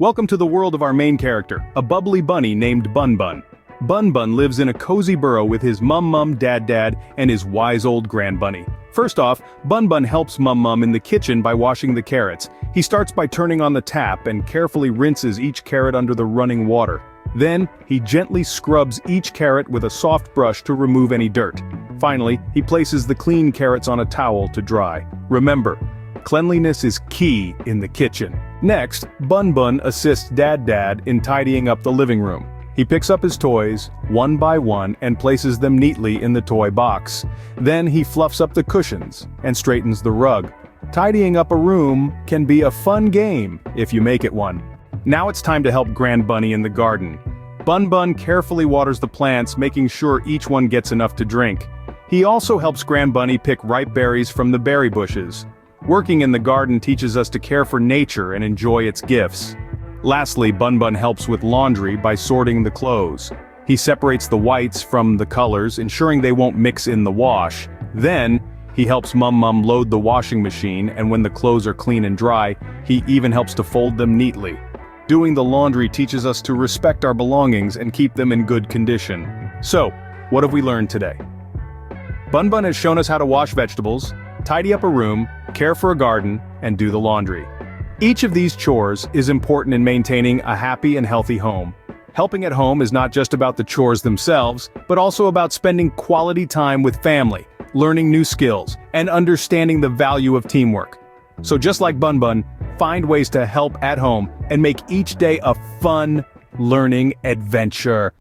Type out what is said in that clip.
Welcome to the world of our main character, a bubbly bunny named Bun Bun. Bun Bun lives in a cozy burrow with his mum, dad, and his wise old grand bunny. First off, Bun Bun helps mum in the kitchen by washing the carrots. He starts by turning on the tap and carefully rinses each carrot under the running water. Then, he gently scrubs each carrot with a soft brush to remove any dirt. Finally, he places the clean carrots on a towel to dry. Remember, cleanliness is key in the kitchen. Next, Bun Bun assists Dad in tidying up the living room. He picks up his toys, one by one, and places them neatly in the toy box. Then he fluffs up the cushions and straightens the rug. Tidying up a room can be a fun game if you make it one. Now it's time to help Grand Bunny in the garden. Bun Bun carefully waters the plants, making sure each one gets enough to drink. He also helps Grand Bunny pick ripe berries from the berry bushes. Working in the garden teaches us to care for nature and enjoy its gifts. Lastly, Bun Bun helps with laundry by sorting the clothes. He separates the whites from the colors, ensuring they won't mix in the wash. Then, he helps Mum load the washing machine, and when the clothes are clean and dry, he even helps to fold them neatly. Doing the laundry teaches us to respect our belongings and keep them in good condition. So, what have we learned today? Bun Bun has shown us how to wash vegetables, tidy up a room, care for a garden, and do the laundry. Each of these chores is important in maintaining a happy and healthy home. Helping at home is not just about the chores themselves, but also about spending quality time with family, learning new skills, and understanding the value of teamwork. So just like Bun Bun, find ways to help at home and make each day a fun, learning adventure.